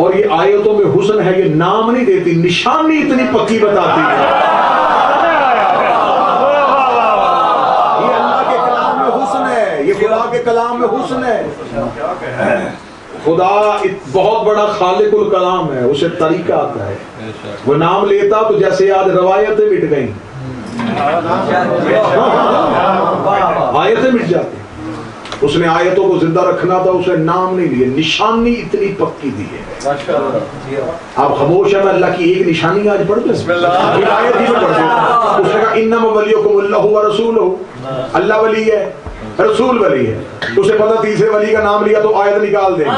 اور یہ آیتوں میں حسن ہے، یہ نام نہیں دیتی، نشانی اتنی پکی بتاتی ہے. یہ اللہ کے کلام میں حسن ہے، یہ خدا کے کلام میں حسن ہے. خدا بہت بڑا خالق الکلام ہے، اسے طریقہ آتا ہے. وہ نام لیتا تو جیسے آج روایتیں مٹ گئیں، آیتیں مٹ جاتی. اس نے آیتوں کو زندہ رکھنا تھا، اسے نام نہیں لیے، نشانی اتنی پکی دی ہے. آپ خاموش ہیں، میں اللہ کی ایک نشانی آج پڑھ دیں. اس نے کہا انما ولیکم اللہ ورسولہ، اللہ ولی ہے، رسول ولی ہے. اسے پتا تیسرے ولی کا نام لیا تو آیت نکال دیں.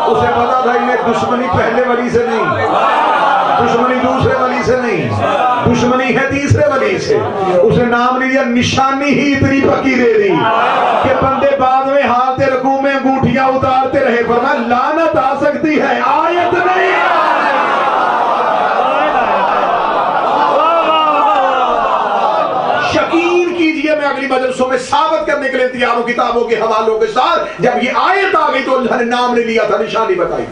اسے پتا تھا انہیں دشمنی پہلے ولی سے نہیں، دشمنی دوسرے ولی سے نہیں، دشمنی ہے تیسرے ولی سے. اسے نام نہیں لیا، نشانی ہی اتنی پکی دے دی کہ بندے بعد میں حالت رکوع میں انگوٹھیاں اتارتے رہے. فرمایا لعنت آ سکتی ہے، آیت نہیں. یقین کیجئے میں اگلی مجلسوں میں ثابت کرنے کے لیے تیار ہوں کتابوں کے حوالوں کے ساتھ. جب یہ آیت آ گئی تو اللہ نے نام نہیں لیا تھا، نشانی بتائی.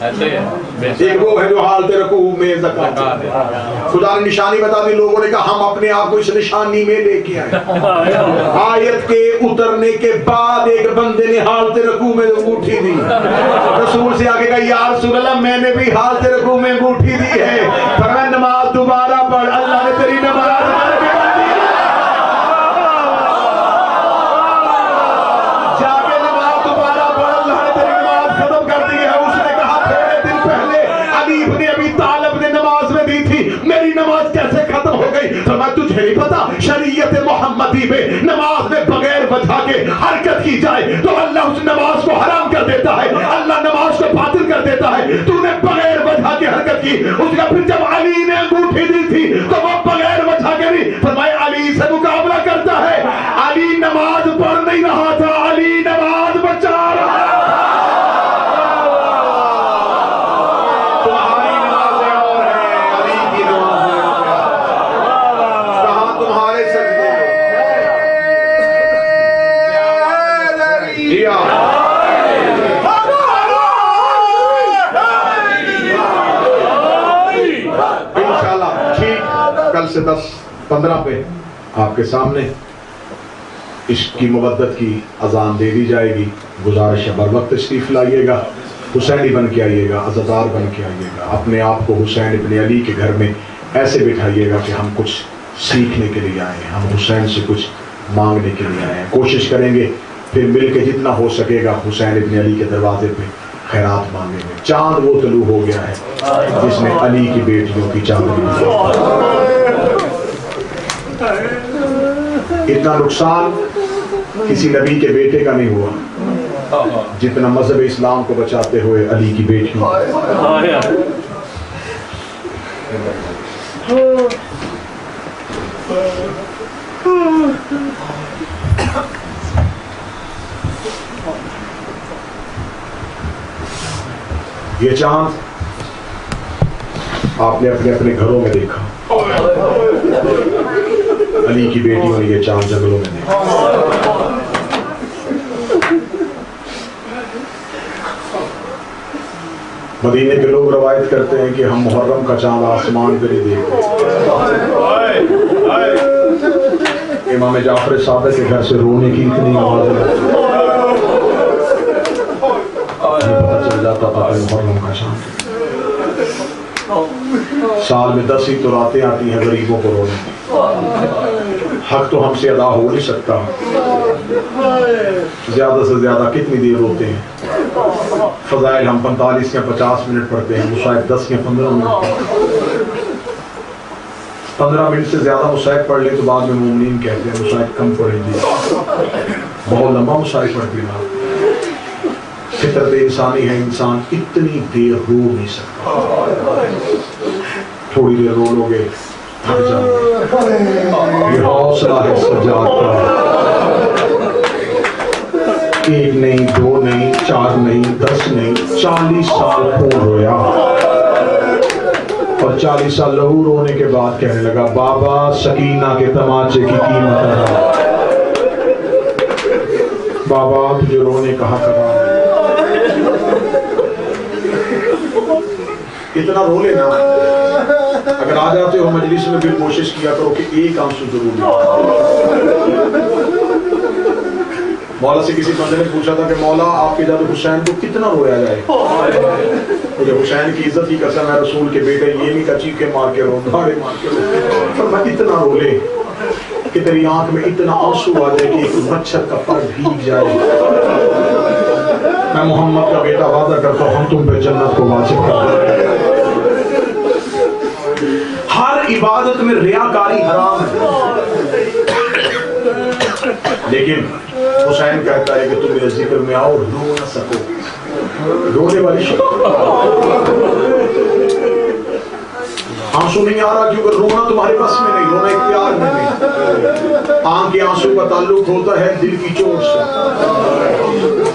ایک وہ ہے جو حالت رکوع میں زکات، خدا نے نشانی بتا دی. لوگوں نے کہا ہم اپنے آپ کو اس نشانی میں لے کے آئے. آیت کے اترنے کے بعد ایک بندے نے حالت رکوع میں انگوٹھی دی. رسول سے آگے کہا یا رسول اللہ میں نے بھی حالت رکوع میں انگوٹھی دی ہے. فرمایا نماز دوبارہ پڑھ، اللہ نے تیری نماز تجھے نہیں پتا شریعت محمدی میں نماز میں بغیر وجہ کے حرکت کی جائے تو اللہ اس نماز کو حرام کر دیتا ہے، اللہ نماز کو باطل کر دیتا ہے. تو نے بغیر وجہ کے حرکت کی. اس کا پھر جب علی نے انگوٹھی دی تھی تو وہ بغیر وجہ کے بھی فرمایا علی سے مقابلہ کرتا ہے. علی نماز پڑھ نہیں رہا تھا، علی نماز بچا رہا. کل سے 10-15 پہ آپ کے سامنے عشق کی مودت کی اذان دے دی جائے گی. گزارش ہے بر وقت تشریف لائیے گا، حسینی بن کے آئیے گا، عزادار بن کے آئیے گا. اپنے آپ کو حسین ابن علی کے گھر میں ایسے بٹھائیے گا کہ ہم کچھ سیکھنے کے لیے آئے ہیں، ہم حسین سے کچھ مانگنے کے لیے آئے ہیں. کوشش کریں گے پھر مل کے جتنا ہو سکے گا حسین ابن علی کے دروازے پہ خیرات مانگیں گے. چاند وہ طلوع ہو گیا ہے جس نے علی کی بیٹیوں کی چاندنی. اتنا نقصان کسی نبی کے بیٹے کا نہیں ہوا جتنا مذہب اسلام کو بچاتے ہوئے علی کی بیٹیوں. یہ چاند آپ نے اپنے اپنے گھروں میں دیکھا، علی کی بیٹیوں نے یہ چاند جنگلوں میں دیکھا. مدینے کے لوگ روایت کرتے ہیں کہ ہم محرم کا چاند آسمان پہ نہیں دیکھتے. امام جعفر صادق کے گھر سے رونے کی اتنی آواز پتہ چل جاتا تھا کہ محرم کا چاند. سال میں 10 ہی تو راتیں آتی ہیں غریبوں کو رونے کی. حق تو ہم سے ادا ہو نہیں سکتا، زیادہ سے زیادہ کتنی دیر روتے ہیں. فضائل ہم 45 یا 50 منٹ پڑھتے ہیں، مصائب 10 یا 15 منٹ. 15 منٹ سے زیادہ مصائب پڑھ لیں تو بعد میں مومنین کہتے ہیں مصائب کم پڑھیں گے، بہت لمبا مصائب پڑھ دینا. فطرت انسانی ہے، انسان اتنی دیر رو نہیں سکتا. تھوڑی دیر رو لو گے تھک جائیں گے. یہ حوصلہ ہے سجاد کا، ایک نہیں، 2 نہیں، 4 نہیں، 10 نہیں، 40 سال خون رویا اور 40 سال لہو رونے کے بعد کہنے لگا بابا سکینہ کے تماچے کی قیمت ہے. बाबा तुझे रोने कहा करा, इतना रो लेना। अगर आ जाते हो मजलिस में, फिर कोशिश किया करो कि एक आंसू जरूर ले। मौला से किसी बंदे ने पूछा था कि मौला आपके जादू हुसैन को कितना रोया जाए। मुझे हुसैन की इज्जत की कसम है, रसूल के बेटे ये नहीं का चीखे मार के रो, धाड़े मार के रो, पर मैं इतना रो ले कि तेरी आंख में इतना आंसू आ जाए कि एक मच्छर का पर भीग जाए। मैं मोहम्मद का बेटा वादा करता हूँ, हम तुम पे जन्नत को वाजिब कर। हर इबादत में रियाकारी हराम है, लेकिन हुसैन कहता है कि तुम मेरे जिक्र में आओ, रो न सको। रोने वाली आंसू नहीं आ रहा क्योंकि रोना तुम्हारे बस में नहीं, रोना इख्तियार में नहीं। आंख के आंसू का ताल्लुक होता है दिल की चोट से।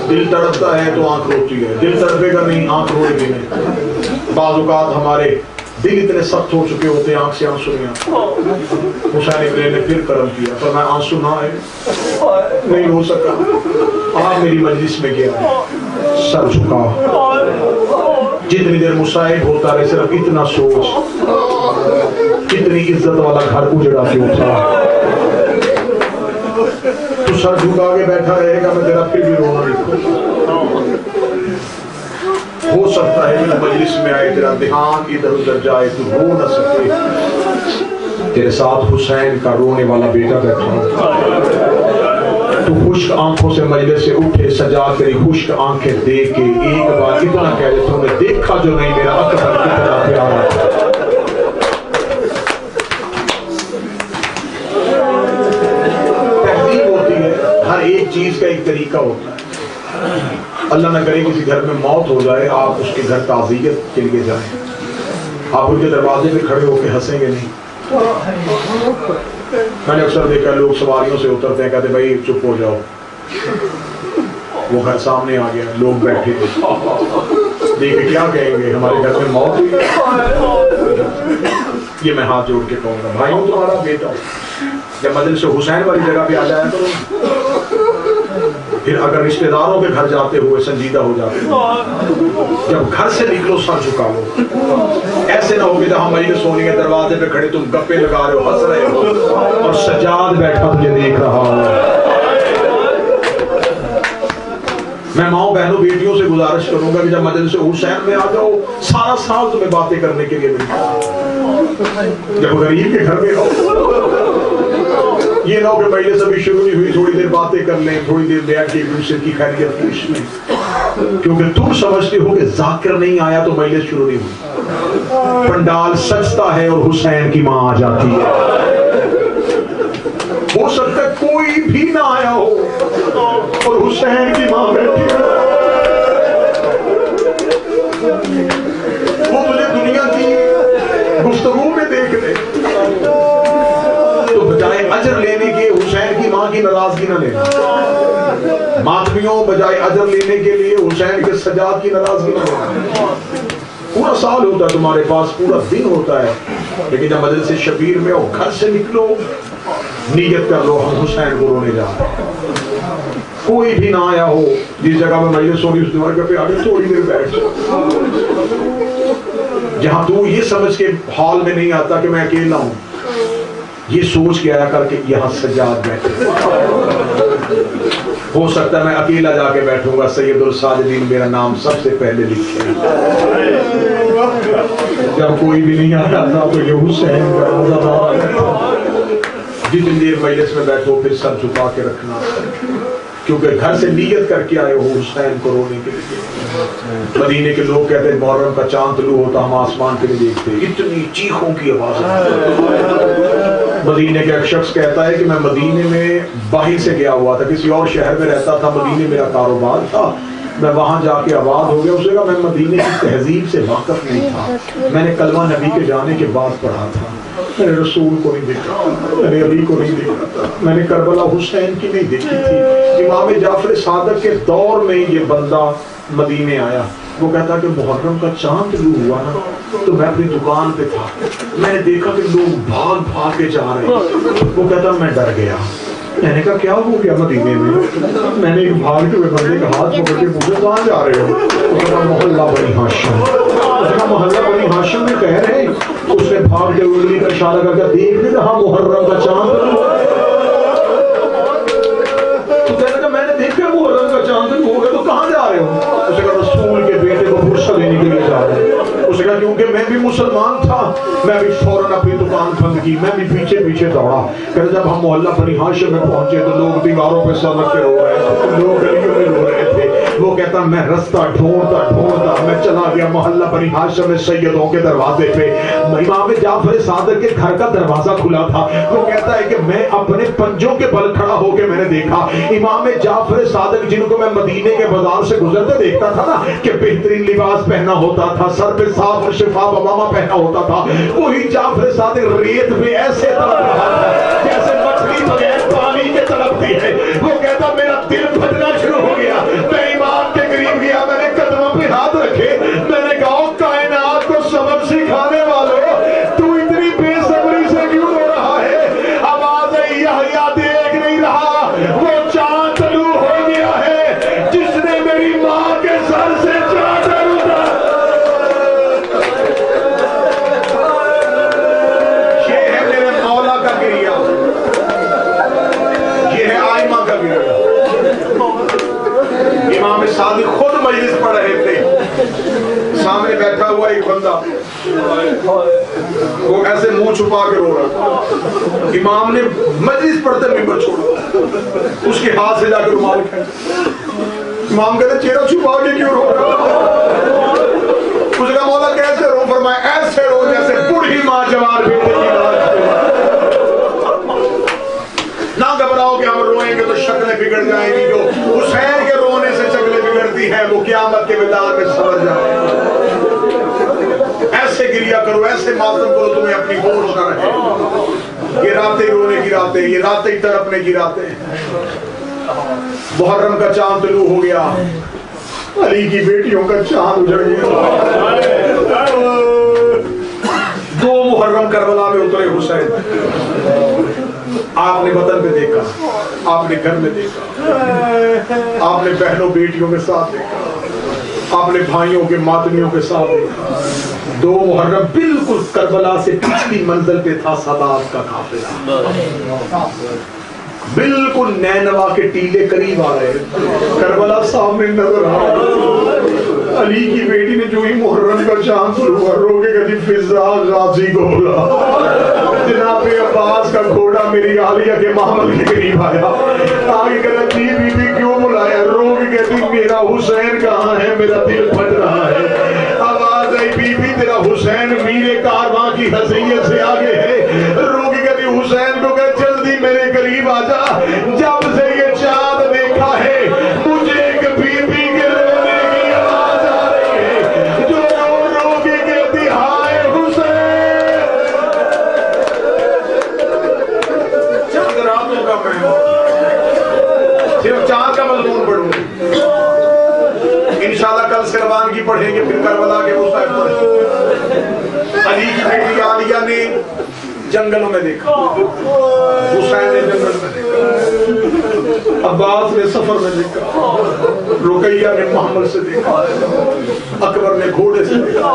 दिल तड़पता है तो आंख रोती है, दिल तड़पेगा नहीं आंख रोएगी नहीं। बाज़ औक़ात हमारे दिल इतने सख्त हो चुके होते हैं, आंख से आंसू नहीं आते। हुसैन इब्न ने फिर कर्म किया, पर मैं आंसू ना आए, नहीं रो सका। आप मेरी मजलिस में गया, सर झुका, जितनी देर मुसाइब होता रहे सिर्फ इतना सोच, कितनी इज्जत वाला घर उजड़ा क्यों था। तू सर झुका के बैठा रहेगा, मैं तेरा फिर भी रोना लिखूंगा। हो सकता है कि मजलिस में आए तेरा ध्यान इधर उधर जाए, तू रो न सके। तेरे साथ हुसैन का रोने वाला बेटा बैठा हो, तू खुश्क आंखों से मजलिस से उठे, सजा तेरी खुश्क आंखें देख के एक बार इतना कह दे, तूने देखा जो नहीं मेरा अकबर कितना प्यारा। तहजीब होती है, हर एक चीज का एक तरीका होता है। अल्लाह न करे किसी घर में मौत हो जाए, आप उसके घर ताज़ियत के लिए जाएं, आप उनके दरवाजे पे खड़े होकर हंसेंगे नहीं। मैंने अक्सर देखा लोग सवारियों से उतरते हैं, कहते भाई चुप हो जाओ, वो घर सामने आ गया, लोग बैठे थे, देखिए क्या कहेंगे, हमारे घर में मौत हुई। ये मैं हाथ जोड़ के कहूँगा, भाइयों तुम्हारा बेटा जब मजलिस से हुसैन वाली जगह पे आ जाए तो फिर अगर रिश्तेदारों के घर जाते हुए संजीदा हो जाते हो, जब घर से निकलो सर झुका लो। ऐसे ना हो कि जहाँ मजलिस होनी है दरवाजे पे खड़े तुम गप्पे लगा रहे हो, हंस रहे हो और सज्जाद बैठा तुझे देख रहा हो। मैं माओ बहनों बेटियों से गुजारिश करूंगा कि जब मजलिस से हुसैन में आ जाओ, सारा साल तुम्हें बातें करने के लिए मिलता है। जब गरीब के घर में हो, ये ना हो कि पहले सभी शुरू नहीं हुई, थोड़ी देर बातें कर लें, थोड़ी देर बैठ के एक दूसरे की खैरियत पूछ लें, क्योंकि तुम समझते हो कि जाकिर नहीं आया तो मजलिस शुरू नहीं हुई। पंडाल सजता है और हुसैन की मां आ जाती है। हो सकता है कोई भी ना आया हो और हुसैन की मां बैठी है, वो तुझे दुनिया की गुफ्तगू में देख ले, तो बजाय अजर लेने के हुसैन की मां की नाराजगी न लेना। मातमियों बजाय अजर लेने के लिए हुसैन के सजाद की नाराजगी न लेना। पूरा साल होता है तुम्हारे पास, पूरा दिन होता है, लेकिन जब मजलिस से शबीर में हो, घर से निकलो, नीयत कर लो हम हुसैन को रोने जा रहे हैं। कोई भी ना आया हो, जिस जगह में मजलिस होगी उस दीवार पे आगे थोड़ी देर बैठ जाओ, जहां तू ये समझ के हॉल में नहीं आता कि मैं अकेला हूं, ये सोच के आया करके यहाँ सज्जाद बैठे। हो सकता है मैं अकेला जाके बैठूंगा, सैयदुल साजिदीन मेरा नाम सबसे पहले लिखे। जब कोई भी नहीं आता था तो ये हुसैन का जितनी देर मजलिस में बैठो फिर सर झुका के रखना, क्योंकि घर से नियत करके आए हो हुसैन को रोने के लिए। मदीने के लोग कहते हैं मुहर्रम का चांद तलू होता हम आसमान के लिए देखते, इतनी चीखों की आवाज। मदीने का एक शख्स कहता है कि मैं मदीने में बाहर से गया हुआ था, किसी और शहर में रहता था, मदीने मेरा कारोबार था, मैं वहां जाके आबाद हो गया। उसने कहा मैं मदीने की तहजीब से वाकिफ नहीं था, मैंने कलमा नबी के जाने के बाद पढ़ा था, मैंने रसूल को नहीं देखा, मैंने अली को नहीं देखा था, मैंने करबला हुसैन की नहीं देखी थी। इमाम जाफर सादक के दौर में ये बंदा मदीने आया, वो कहता कि मुहर्रम का चांद तलू हुआ ना, तो मैं अपनी दुकान पे था, मैंने देखा कि लोग भाग भाग के जा रहे हैं। वो कहता मैं डर गया, मैंने कहा क्या हो गया मदीने में? मैंने एक भागते हुए बंदे का हाथ पकड़ के पूछा कहाँ जा रहे हो? उसने कहा मोहल्ला बनी हाशिम। उसने कहा मोहल्ला बनी हाशिम में कह रहे। उसने भागते हुए उंगली का इशारा करके देख नहीं रहा मुहर्रम का चांद? तो कहने का मैंने देखा मुहर्रम का चांद हो गया, तो कहाँ जा रहे हो? उसने कहा रसूल के बेटे को फुर्सत देने के लिए जा रहे हैं। उसने कहा क्योंकि मैं भी मुसलमान था, मैं भी फौरन अपनी दुकान बंद की, मैं भी पीछे पीछे दौड़ा। कहते जब हम मोहल्ला बनी हाशिम में पहुंचे तो लोग दीवारों पे सर रख के रो रहे थे, लोग गलियों में रो रहे थे। वो कहता मैं रास्ता ढूंढता ढूंढता मैं चला गया मोहल्ला बनी हाशिम में सैयदों के दरवाजे पे। इमाम जाफर सादिक के घर का दरवाजा खुला था। वो कहता है कि मैं अपने पंजों के बल खड़ा होकर मैंने देखा इमाम जाफर सादिक, जिनको मैं मदीने के बाजार से गुजरते देखता था ना कि बेहतरीन लिबास पहना होता था, सर पे साफ और शिफाफ अमामा पहना होता था, वही जाफर सादिक रेत में ऐसे तड़प रहा था जैसे मछली बगैर पानी के तड़पती है। वो कहता मेरा दिल फटना शुरू हो गया। मैं इमाम के करीब गया, मैंने कदमों पे हाथ रखे, मैंने कहा कायनात को सबक सिखाने वालों, तू इतनी बेसब्री से क्यों रो रहा है? आवाज यहया देख नहीं रहा, वो चांद तलू हो गया है जिसने मेरी माँ के सर से चादर उतारा। ये है मेरे मौला का गिरिया, ये है आइमा का गिरिया। इमाम सादिक खुद मजलिस पढ़ रहे थे, सामने बैठा हुआ एक बंदा वो ऐसे मुंह छुपा के रो रहा। इमाम ने मजलिस पढ़ते मिंबर छोड़ा, उसके हाथ से जाकर रुमाल खींचा। इमाम कहते चेहरा छुपा के क्यों रो रहा? उसका मौला कैसे रो? फरमाया ऐसे रो जैसे बूढ़ी माँ जवान बेटे की लाश। ना घबराओ कि हम रोएंगे तो शक्लें बिगड़ जाएंगी। जो हुसैन के रोने से शक्लें बिगड़ती हैं वो क़यामत के मैदान में सवर जाएंगे। ऐसे गिरिया करो, ऐसे मातम करो तुम्हें अपनी होश न रहे। ये रातें रोने की रातें, ये रातें तड़पने की रातें। मुहर्रम का चांद तलू हो गया, अली की बेटियों का चांद उजड़ गया। 2 मुहर्रम करबला में उतरे हुसैन। आपने वतन पे देखा, आपने घर में देखा, आपने बहनों बेटियों के साथ देखा, आपने भाइयों के मातमियों के साथ देखा। 2 मुहर्रम बिल्कुल करबला से पिछली मंजिल पे था सादात का काफिला, बिल्कुल नैनवा के टीले करीब आ रहे, करबला सामने नजर आ रहा। अली की बेटी ने जो ही मुहर्रम का चांद हुआ रोके कभी फिजा गाजी को बोला, जनाब अब्बास का घोड़ा मेरी आलिया के महमल के करीब आया। आगे कहता जी बीबी क्यों बुलाया? रोक कहती मेरा हुसैन कहाँ है, मेरा दिल फट रहा है। आवाज आई बीबी तेरा हुसैन मीरे कारवां की हसीयत से आगे है। रोक कहती हुसैन को कह जल्दी मेरे करीब आजा। जब से ये चांद देखा है मुझे एक बीबी के रोने की आवाज आ रही है जो रो रो के कहती हाय हुसैन। चांद रातों का मैं सिर्फ चांद का मजमून पढ़ूंगी। इंशाल्लाह कल से रवानगी पढ़ेंगे, फिर करबला के मुसाहिब पढ़ेंगे। अली की बेटी आलिया ने जंगलों में देखा, हुसैन ने जंगल में देखा, अब्बास ने सफर में देखा, रुकैया ने महमल से देखा, अकबर ने घोड़े से देखा,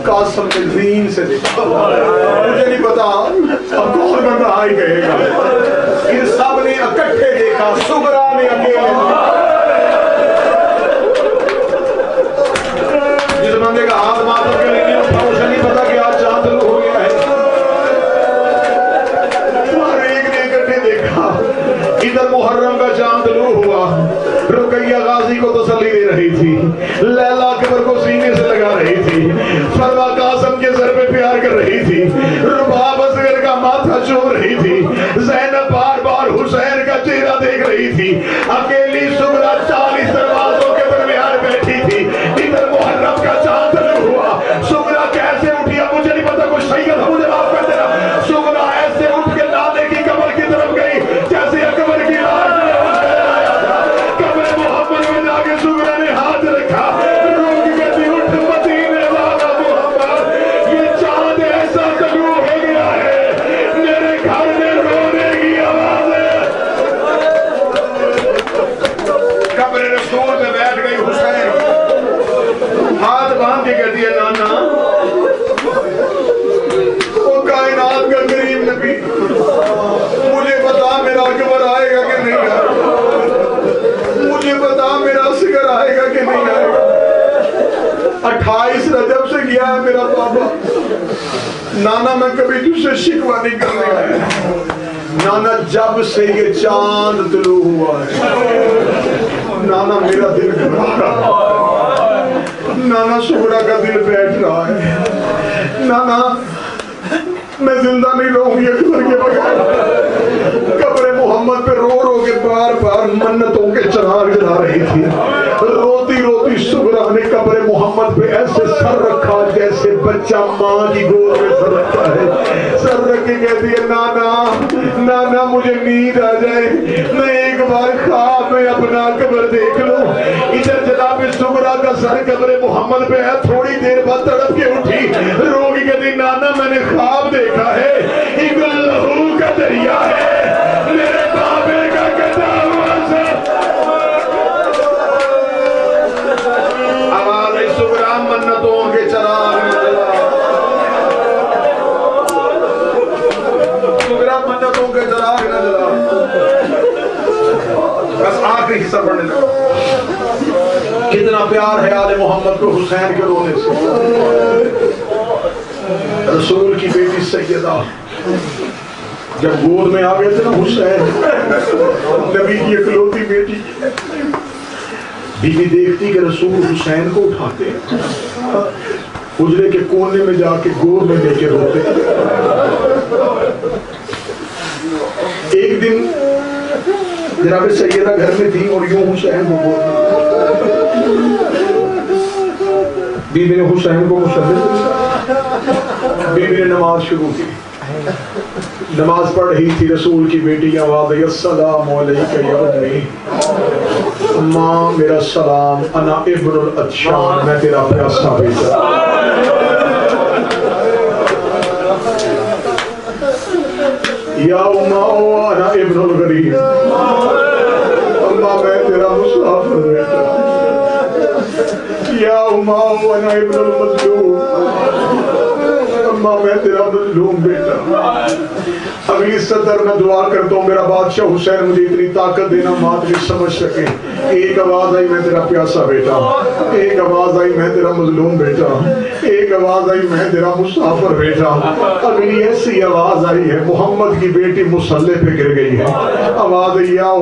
कासम ने ज़ीन से देखा। मुझे नहीं पता अब कौन बंदा आ ही गएगा। इन सब ने इकट्ठे देखा, सुगरा ने अकेले देखा। जिस बंदे का हाथ माथा के लिए उठा उसे नहीं पता कि आज चांद हो गया है। एक ने इकट्ठे देखा, इधर मुहर्रम का चांद तलू हुआ, रुकैया गाजी को तसल्ली दे रही थी, लैला अकबर को सीने से लगा रही थी, फरवा कासम के सर पे प्यार कर रही थी, रुबाब असगर का माथा चूम रही थी, ज़ैनब बार बार हुसैन का चेहरा देख रही थी, अकेली सुगरा 40 दरवाजों के दरमियान बैठी थी। इधर मुहर्रम का चांद तलू हुआ, सुगरा कैसे उठी अब मुझे नहीं पता, कुछ सही गलत मुझे माफ कर देना। सुगरा ऐसे उठ के नाले की कब्र की तरफ गई जैसे अकबर की लाश में हुसैन आया था। कब्र मोहम्मद में जाके सुगरा ने हाथ रखा, रोक के दी उठ मदीने वाला मोहम्मद, ये चांद ऐसा तलू हो गया है मेरे घर में रोने की आवाज नाना मैं कभी तुझसे शिकवा नहीं करने आया नाना, जब से ये चांद तुलू हुआ है नाना मेरा दिल घबरा रहा है, नाना सुगरा का दिल बैठ रहा है, नाना मैं जिंदा नहीं रहूंगी अकबर के बगैर। कब्र मोहम्मद पे रो रो के बार बार मन्नतों के चिराग जला रही थी। रोती रोती सुगरा ने कब्र मोहम्मद पे ऐसे सर रखा जैसे बच्चा माँ की गोद में सर रखता है। सर रख के कहती है नाना नाना मुझे नींद आ जाए, मैं एक बार ख्वाब में अपना कब्र देख लूं। इधर जनाब सुगरा का सर कब्र मोहम्मद पे है। थोड़ी देर बाद तड़प के उठी, रोगी कहती नाना मैंने ख्वाब देखा है, एक लहू का दरिया है, मेरे बाबे का कटा हुआ सर। आवाज़ सुगरा मन्नतों के चिराग में जला, सुगरा मन्नतों के चिराग में जला। बस आखिरी हिस्सा पढ़ने लगा। कितना प्यार है आले मोहम्मद को हुसैन के रोने से। रसूल की बेटी सैयदा जब गोद में आ गए थे ना हुसैन, नबी की इकलौती बेटी, बीवी देखती कि रसूल हुसैन को उठाते हैं, उजड़े के कोने में जाके गोद में लेके रोते। एक दिन जनाब सैयदा घर में थी और यूं हुसैन को गोद में, बीवी ने हुसैन को मुसल्ले, बीवी ने नमाज शुरू की, नमाज पढ़ रही थी। रसूल की बेटी की आवाज़ आई अस्सलाम अलैका या उम्मी, माँ मेरा सलाम, अना इब्नुल अत्शान, मैं तेरा प्यासा बेटा। या उम्मा अना इब्नुल गरीब, अम्मा मैं तेरा मुसाफिर बेटा। या उम्मा अना इब्नुल मजलूम, अम्मा मैं तेरा मजलूम बेटा। अगली सदर में दुआ करता हूँ मेरा बादशाह हुसैन मुझे इतनी ताकत देना मात नहीं समझ सके। एक आवाज आई मैं तेरा प्यासा बेटा, एक आवाज आई मैं तेरा मजलूम बेटा, एक आवाज आई मैं तेरा मुसाफिर बेटा। अगली ऐसी आवाज आई है मोहम्मद की बेटी मुसल्ले पे गिर गई है, आवाज आई या